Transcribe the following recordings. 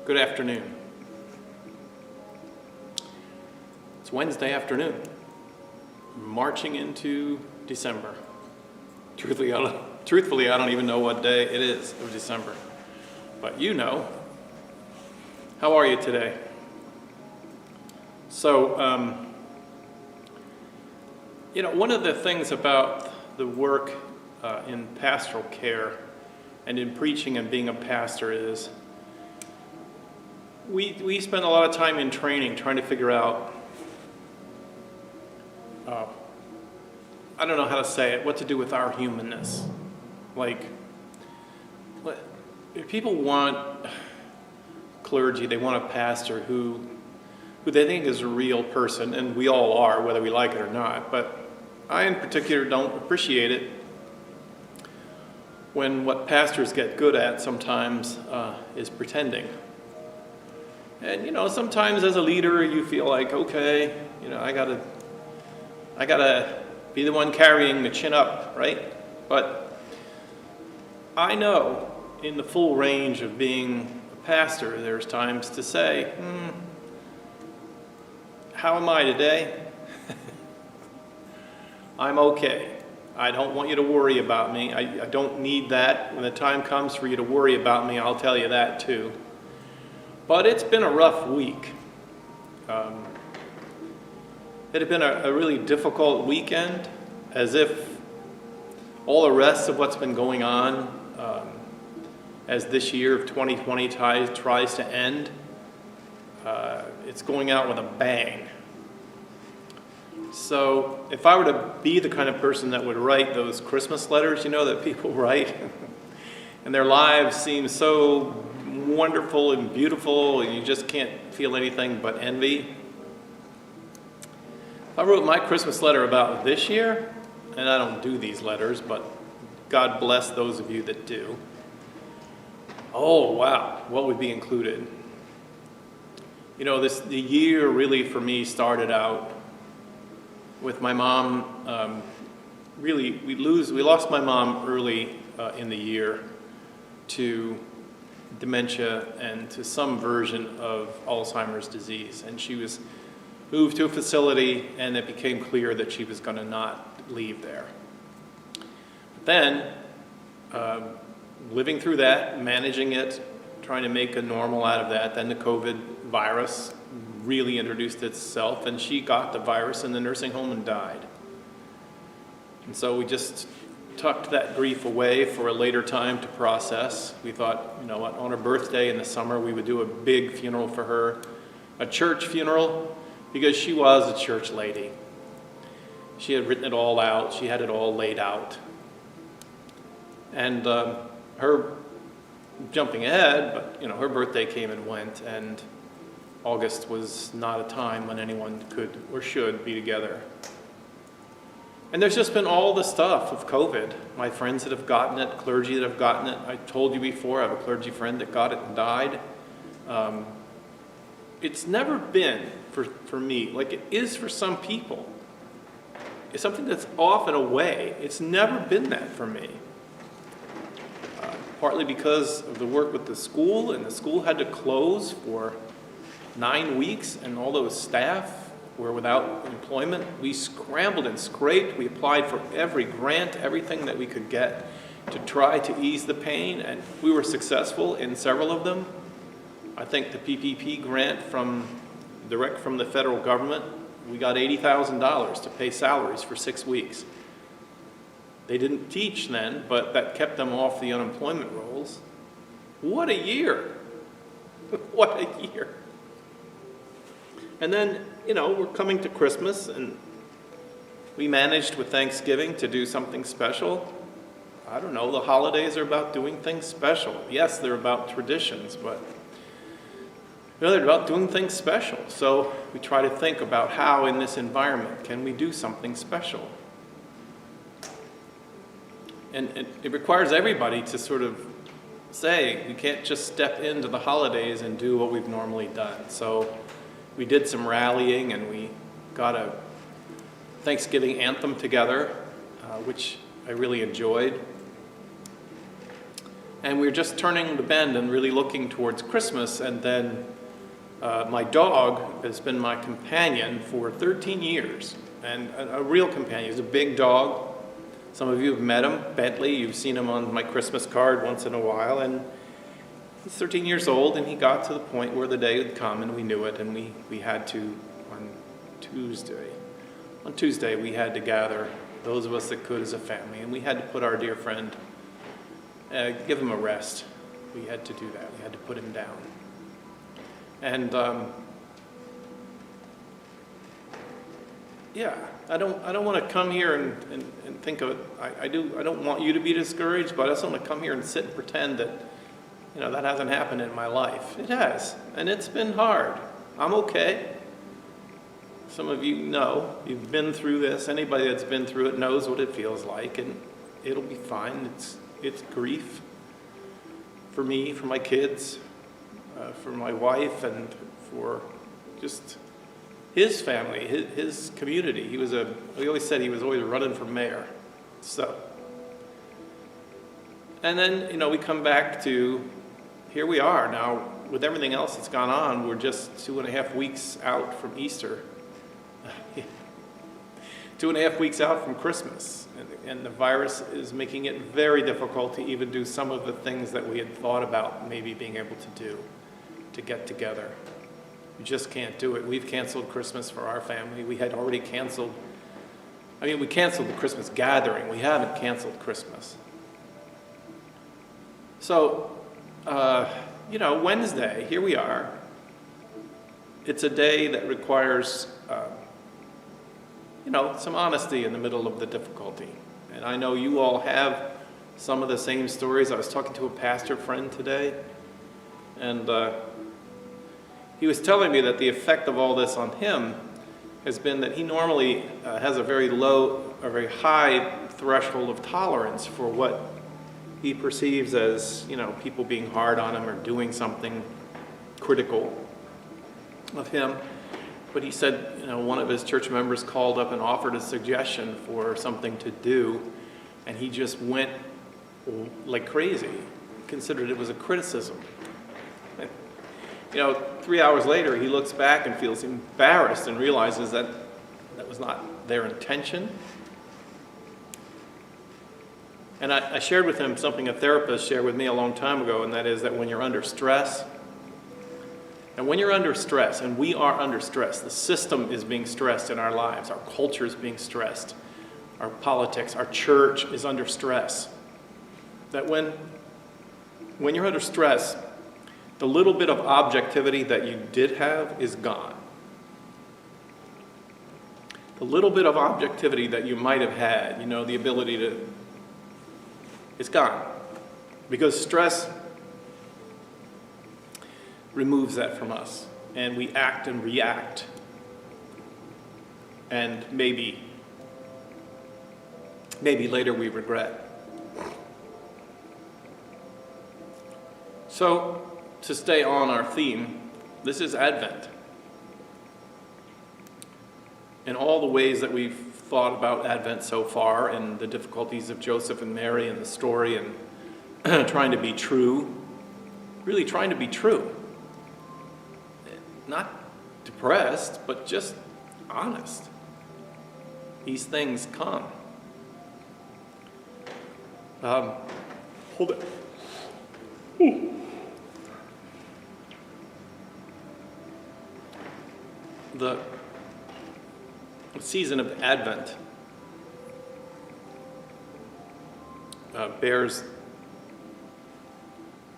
Good afternoon. It's Wednesday afternoon, marching into December. Truthfully, I don't even know what day it is of December, but you know. How are you today? So, one of the things about the work in pastoral care and in preaching and being a pastor is we spend a lot of time in training trying to figure out, I don't know how to say it, what to do with our humanness. Like, if people want clergy, they want a pastor who they think is a real person, and we all are, whether we like it or not, but I in particular don't appreciate it when what pastors get good at sometimes is pretending. And sometimes as a leader you feel like, okay, I gotta be the one carrying the chin up, right? But I know in the full range of being a pastor, there's times to say, how am I today? I'm okay. I don't want you to worry about me. I don't need that. When the time comes for you to worry about me, I'll tell you that too. But it's been a rough week. It had been a really difficult weekend, as if all the rest of what's been going on as this year of 2020 tries to end, it's going out with a bang. So if I were to be the kind of person that would write those Christmas letters, that people write, and their lives seem so wonderful and beautiful, and you just can't feel anything but envy. I wrote my Christmas letter about this year, and I don't do these letters, but God bless those of you that do. Oh, wow, what would be included? The year really for me started out with my mom. We lost my mom early in the year to dementia and to some version of Alzheimer's disease. And she was moved to a facility, and it became clear that she was going to not leave there. But then, living through that, managing it, trying to make a normal out of that, then the COVID virus really introduced itself, and she got the virus in the nursing home and died. And so we just tucked that grief away for a later time to process. We thought, on her birthday in the summer, we would do a big funeral for her, a church funeral, because she was a church lady. She had written it all out. She had it all laid out. And her, jumping ahead, but her birthday came and went, and August was not a time when anyone could or should be together. And there's just been all the stuff of COVID. My friends that have gotten it, clergy that have gotten it. I told you before, I have a clergy friend that got it and died. It's never been, for me, like it is for some people. It's something that's off and away. It's never been that for me. Partly because of the work with the school, and the school had to close for 9 weeks, and all those staff were without employment. We scrambled and scraped. We applied for every grant, everything that we could get to try to ease the pain, and we were successful in several of them. I think the PPP grant direct from the federal government, we got $80,000 to pay salaries for 6 weeks. They didn't teach then, but that kept them off the unemployment rolls. What a year! What a year! And then, we're coming to Christmas, and we managed with Thanksgiving to do something special. I don't know, the holidays are about doing things special. Yes, they're about traditions, but they're about doing things special. So we try to think about how in this environment can we do something special. And it requires everybody to sort of say, we can't just step into the holidays and do what we've normally done. So we did some rallying, and we got a Thanksgiving anthem together, which I really enjoyed. And we were just turning the bend and really looking towards Christmas, and then my dog has been my companion for 13 years, and a real companion. He's a big dog. Some of you have met him, Bentley. You've seen him on my Christmas card once in a while, and he's 13 years old, and he got to the point where the day would come, and we knew it, and we had to, on Tuesday, we had to gather, those of us that could as a family, and we had to put our dear friend, give him a rest. We had to do that. We had to put him down. And yeah, I don't want to come here and think of it. I don't want you to be discouraged, but I just want to come here and sit and pretend that, that hasn't happened in my life. It has, and it's been hard. I'm okay. Some of you know, you've been through this. Anybody that's been through it knows what it feels like, and it'll be fine. It's grief for me, for my kids, for my wife, and for just his family, his community. We always said he was always running for mayor. So, and then, we come back to, here we are now, with everything else that's gone on, we're just 2.5 weeks out from Easter. 2.5 weeks out from Christmas, and the virus is making it very difficult to even do some of the things that we had thought about maybe being able to do, to get together. We just can't do it. We've canceled Christmas for our family. We had already canceled, we canceled the Christmas gathering. We haven't canceled Christmas. So, Wednesday, here we are. It's a day that requires some honesty in the middle of the difficulty. And I know you all have some of the same stories. I was talking to a pastor friend today, and he was telling me that the effect of all this on him has been that he normally has a very very high threshold of tolerance for what he perceives as, people being hard on him or doing something critical of him. But he said, one of his church members called up and offered a suggestion for something to do, and he just went like crazy, considered it was a criticism. 3 hours later, he looks back and feels embarrassed and realizes that that was not their intention. And I shared with him something a therapist shared with me a long time ago, and that is that when you're under stress, and when you're under stress, and we are under stress, the system is being stressed in our lives, our culture is being stressed, our politics, our church is under stress. That when you're under stress, the little bit of objectivity that you did have is gone. The little bit of objectivity that you might have had, the ability to, it's gone. Because stress removes that from us, and we act and react, and maybe later we regret. So, to stay on our theme, this is Advent. In all the ways that we've thought about Advent so far, and the difficulties of Joseph and Mary and the story, and trying to be true, really trying to be true. Not depressed, but just honest. These things come. Hold it. Ooh. The season of Advent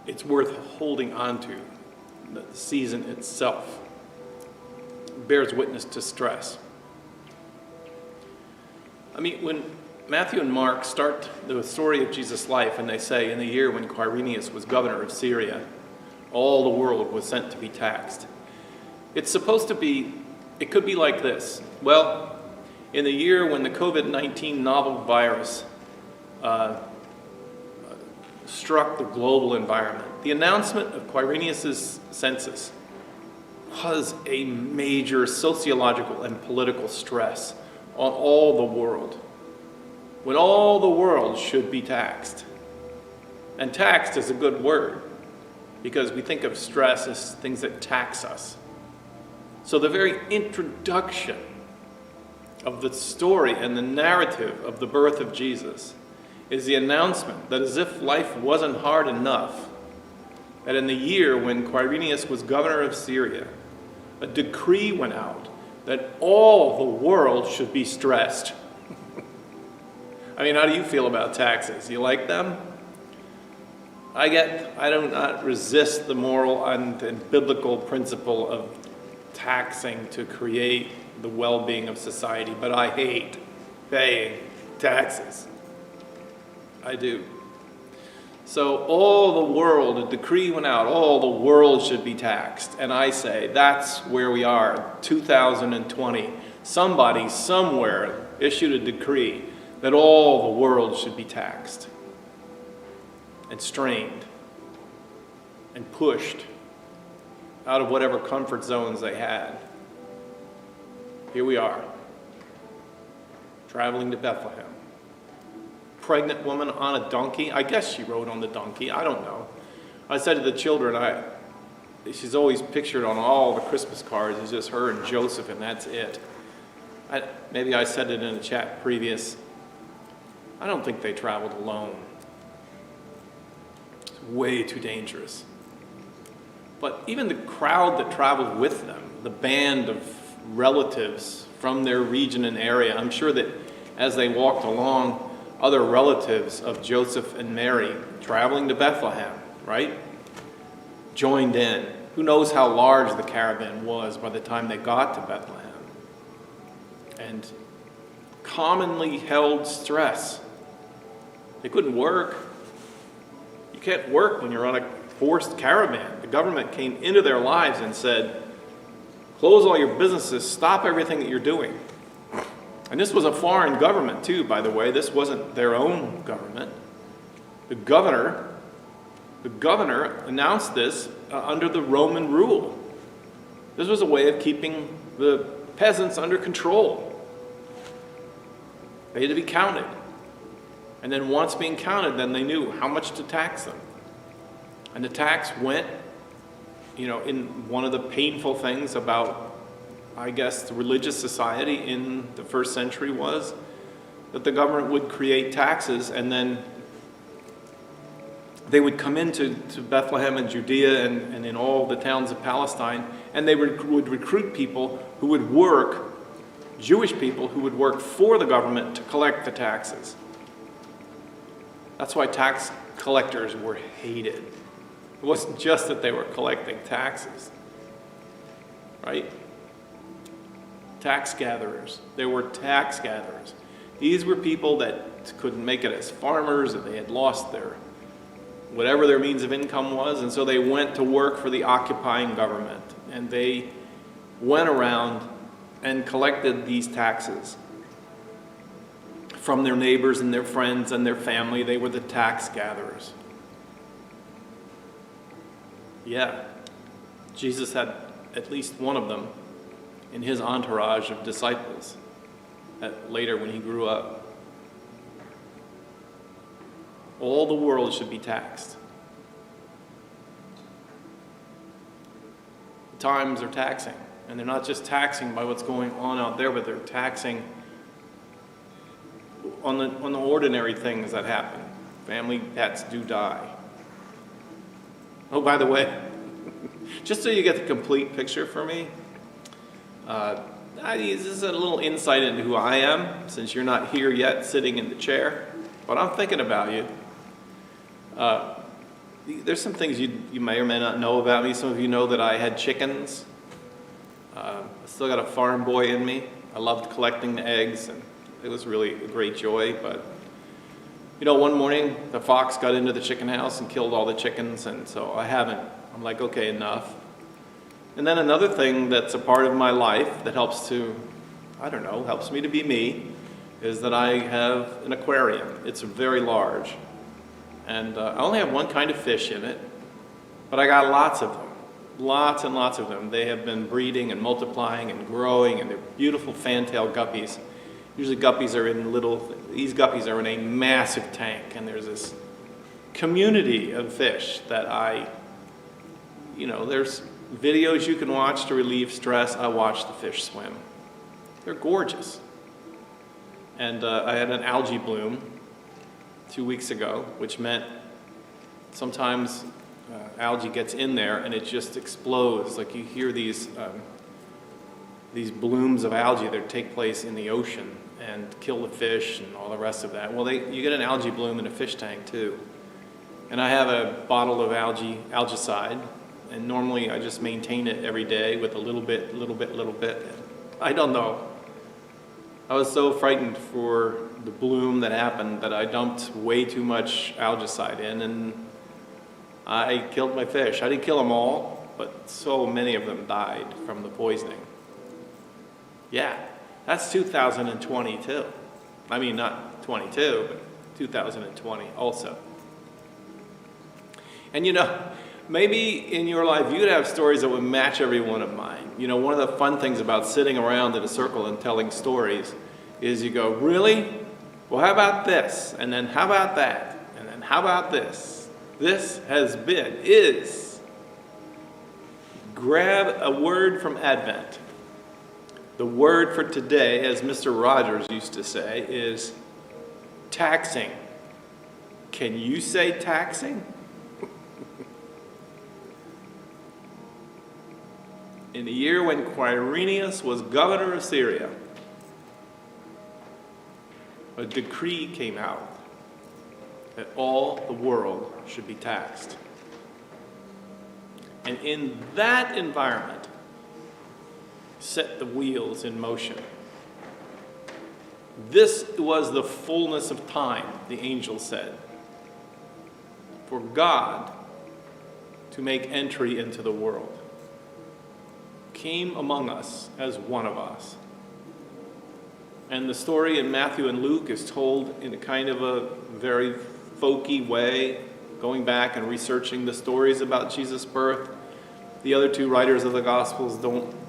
it's worth holding on to. The season itself bears witness to stress. When Matthew and Mark start the story of Jesus' life, and they say, in the year when Quirinius was governor of Syria, all the world was sent to be taxed. It's supposed to be, it could be like this. Well, in the year when the COVID-19 novel virus struck the global environment, the announcement of Quirinius' census was a major sociological and political stress on all the world, when all the world should be taxed. And taxed is a good word because we think of stress as things that tax us. So the very introduction of the story and the narrative of the birth of Jesus is the announcement that as if life wasn't hard enough, that in the year when Quirinius was governor of Syria, a decree went out that all the world should be stressed. I mean, how do you feel about taxes? You like them? I do not resist the moral and biblical principle of taxing to create the well-being of society, but I hate paying taxes. I do. So all the world, a decree went out, all the world should be taxed. And I say, that's where we are, 2020. Somebody, somewhere, issued a decree that all the world should be taxed and strained and pushed out of whatever comfort zones they had. Here we are, traveling to Bethlehem. Pregnant woman on a donkey. I guess she rode on the donkey. I don't know. I said to the children, she's always pictured on all the Christmas cards. It's just her and Joseph, and that's it. Maybe I said it in a chat previous. I don't think they traveled alone. It's way too dangerous. But even the crowd that traveled with them, the band of relatives from their region and area, I'm sure that as they walked along, other relatives of Joseph and Mary traveling to Bethlehem, right, joined in. Who knows how large the caravan was by the time they got to Bethlehem. And commonly held stress. They couldn't work. You can't work when you're on a forced caravan. The government came into their lives and said, close all your businesses, stop everything that you're doing. And this was a foreign government too, by the way. This wasn't their own government. The governor announced this under the Roman rule. This was a way of keeping the peasants under control. They had to be counted. And then once being counted, then they knew how much to tax them. And the tax went, in one of the painful things about, I guess, the religious society in the first century was that the government would create taxes and then they would come into Bethlehem and Judea and in all the towns of Palestine, and they would recruit people who would work, Jewish people who would work for the government to collect the taxes. That's why tax collectors were hated. It wasn't just that they were collecting taxes, right? Tax gatherers. They were tax gatherers. These were people that couldn't make it as farmers, and they had lost whatever their means of income was, and so they went to work for the occupying government. And they went around and collected these taxes from their neighbors and their friends and their family. They were the tax gatherers. Yeah, Jesus had at least one of them in his entourage of disciples later when he grew up. All the world should be taxed. The times are taxing, and they're not just taxing by what's going on out there, but they're taxing on the ordinary things that happen. Family pets do die. Oh, by the way, just so you get the complete picture for me, this is a little insight into who I am, since you're not here yet sitting in the chair, but I'm thinking about you. There's some things you may or may not know about me. Some of you know that I had chickens. I still got a farm boy in me. I loved collecting the eggs, and it was really a great joy. But, one morning the fox got into the chicken house and killed all the chickens, and so I'm like, okay, enough. And then another thing that's a part of my life that helps me to be me, is that I have an aquarium. It's very large. And I only have one kind of fish in it, but I got lots of them. Lots and lots of them. They have been breeding and multiplying and growing, and they're beautiful fantail guppies. Usually these guppies are in a massive tank, and there's this community of fish that there's videos you can watch to relieve stress. I watch the fish swim. They're gorgeous. And I had an algae bloom 2 weeks ago, which meant sometimes algae gets in there and it just explodes. Like you hear these blooms of algae that take place in the ocean and kill the fish and all the rest of that. Well, you get an algae bloom in a fish tank too. And I have a bottle of algicide, and normally I just maintain it every day with a little bit. I don't know. I was so frightened for the bloom that happened that I dumped way too much algicide in, and I killed my fish. I didn't kill them all, but so many of them died from the poisoning. Yeah, that's 2022. I mean, not 22, but 2020 also. And maybe in your life you'd have stories that would match every one of mine. One of the fun things about sitting around in a circle and telling stories is you go, really? Well, how about this? And then how about that? And then how about this? This is. Grab a word from Advent. The word for today, as Mr. Rogers used to say, is taxing. Can you say taxing? In the year when Quirinius was governor of Syria, a decree came out that all the world should be taxed. And in that environment, set the wheels in motion. This was the fullness of time, the angel said, for God to make entry into the world. Came among us as one of us. And the story in Matthew and Luke is told in a kind of a very folky way, going back and researching the stories about Jesus' birth. The other two writers of the Gospels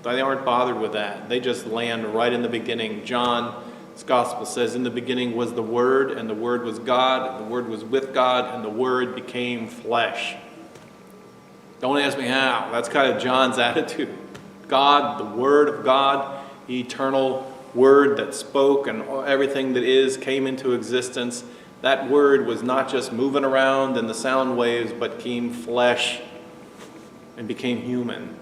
they aren't bothered with that. They just land right in the beginning. John's Gospel says, in the beginning was the Word, and the Word was God, and the Word was with God, and the Word became flesh. Don't ask me how. That's kind of John's attitude. God, the Word of God, the eternal Word that spoke and everything that is came into existence. That Word was not just moving around in the sound waves, but came flesh and became human.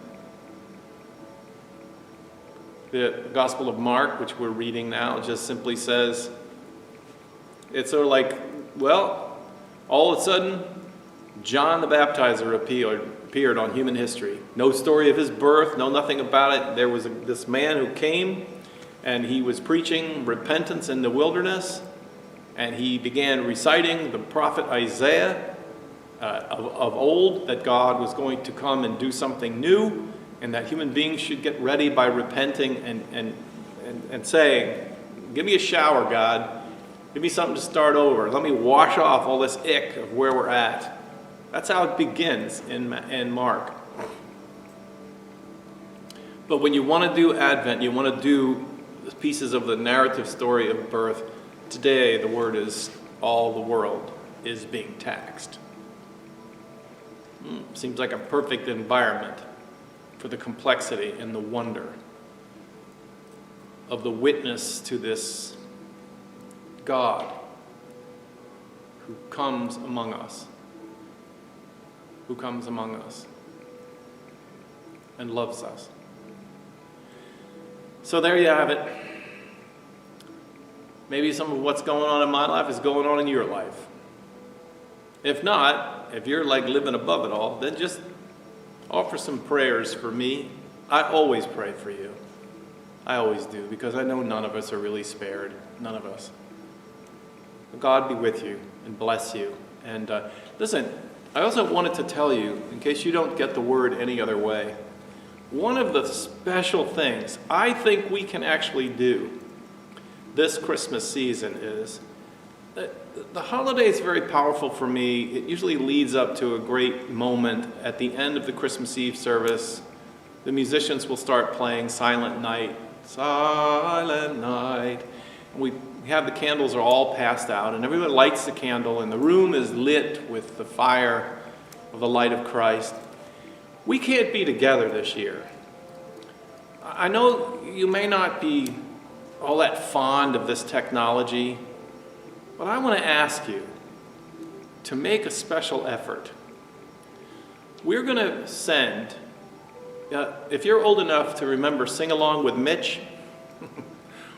The Gospel of Mark, which we're reading now, just simply says, it's sort of like, well, all of a sudden, John the Baptizer appeared on human history. No story of his birth, no nothing about it. There was this man who came, and he was preaching repentance in the wilderness, and he began reciting the prophet Isaiah of old, that God was going to come and do something new, and that human beings should get ready by repenting and saying, give me a shower, God. Give me something to start over. Let me wash off all this ick of where we're at. That's how it begins in Mark. But when you want to do Advent, you want to do pieces of the narrative story of birth, today the word is all the world is being taxed. Seems like a perfect environment for the complexity and the wonder of the witness to this God who comes among us. Who comes among us and loves us. So there you have it. Maybe some of what's going on in my life is going on in your life. If not, if you're like living above it all, then just offer some prayers for me. I always pray for you. I always do, because I know none of us are really spared. None of us. God be with you and bless you. And listen, I also wanted to tell you, in case you don't get the word any other way, one of the special things I think we can actually do this Christmas season is that the holiday is very powerful for me. It usually leads up to a great moment at the end of the Christmas Eve service. The musicians will start playing Silent Night, Silent Night. And we We have the candles are all passed out, and everyone lights the candle, and the room is lit with the fire of the light of Christ. We can't be together this year. I know you may not be all that fond of this technology, but I want to ask you to make a special effort. We're going to send, if you're old enough to remember Sing Along with Mitch,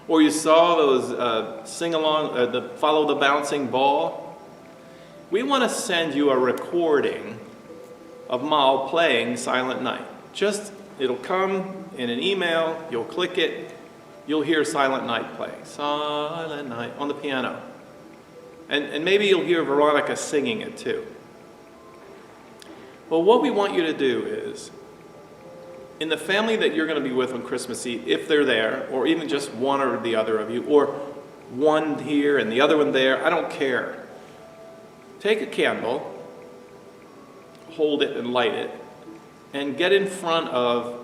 or you saw those Sing Along, the Follow the Bouncing Ball, we want to send you a recording of Mal playing Silent Night. It'll come in an email, you'll click it, you'll hear Silent Night playing. Silent Night on the piano. And maybe you'll hear Veronica singing it too. Well, what we want you to do is, in the family that you're going to be with on Christmas Eve, if they're there, or even just one or the other of you, or one here and the other one there, I don't care. Take a candle, hold it and light it, and get in front of,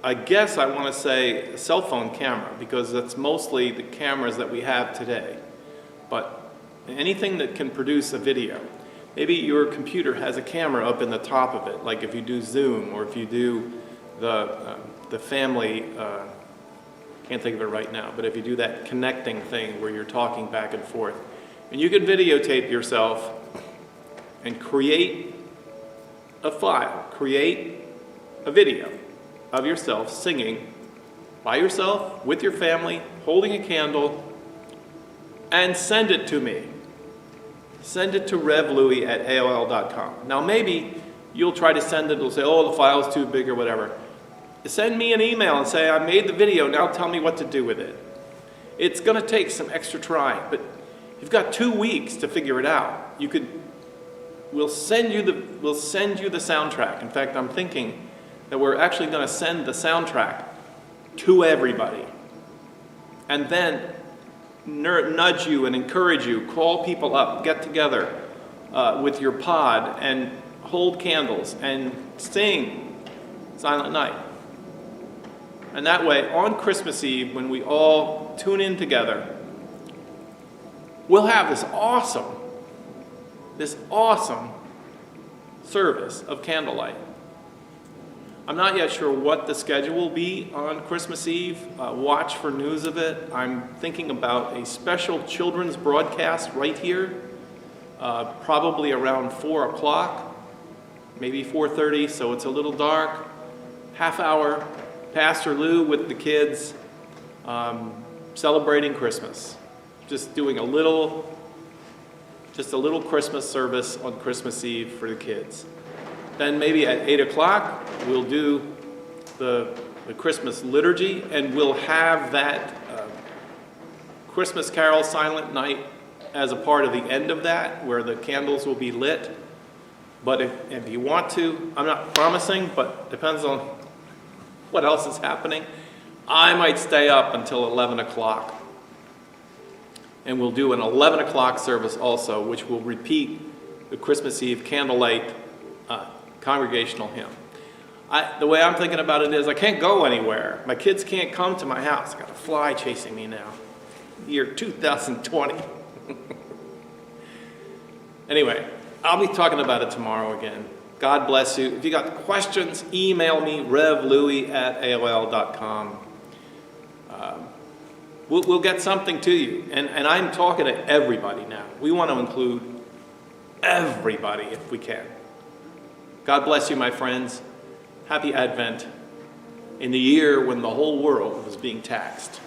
I guess I want to say, a cell phone camera, because that's mostly the cameras that we have today. But anything that can produce a video. Maybe your computer has a camera up in the top of it, like if you do Zoom, or if you do the family, can't think of it right now, but if you do that connecting thing where you're talking back and forth. And you can videotape yourself and create a file, create a video of yourself singing by yourself, with your family, holding a candle, and send it to me. Send it to revlouis@aol.com. Now maybe you'll try to send it, it'll say, oh, the file's too big or whatever. Send me an email and say, I made the video, now tell me what to do with it. It's going to take some extra trying, but you've got 2 weeks to figure it out. We'll send you the soundtrack. In fact, I'm thinking that we're actually going to send the soundtrack to everybody. And then nudge you and encourage you, call people up, get together with your pod and hold candles and sing Silent Night. And that way, on Christmas Eve, when we all tune in together, we'll have this awesome service of candlelight. I'm not yet sure what the schedule will be on Christmas Eve. Watch for news of it. I'm thinking about a special children's broadcast right here, probably around 4 o'clock, maybe 4:30, so it's a little dark. Half hour, Pastor Lou with the kids, celebrating Christmas. Just doing a little Christmas service on Christmas Eve for the kids. Then maybe at 8 o'clock, we'll do the Christmas liturgy, and we'll have that Christmas Carol Silent Night as a part of the end of that, where the candles will be lit. But if you want to, I'm not promising, but depends on what else is happening. I might stay up until 11 o'clock. And we'll do an 11 o'clock service also, which will repeat the Christmas Eve candlelight congregational hymn. The way I'm thinking about it is I can't go anywhere. My kids can't come to my house. I got a fly chasing me now. Year 2020. Anyway, I'll be talking about it tomorrow again. God bless you. If you got questions, email me, revlouis@aol.com. We'll get something to you. And I'm talking to everybody now. We want to include everybody if we can. God bless you, my friends. Happy Advent in the year when the whole world was being taxed.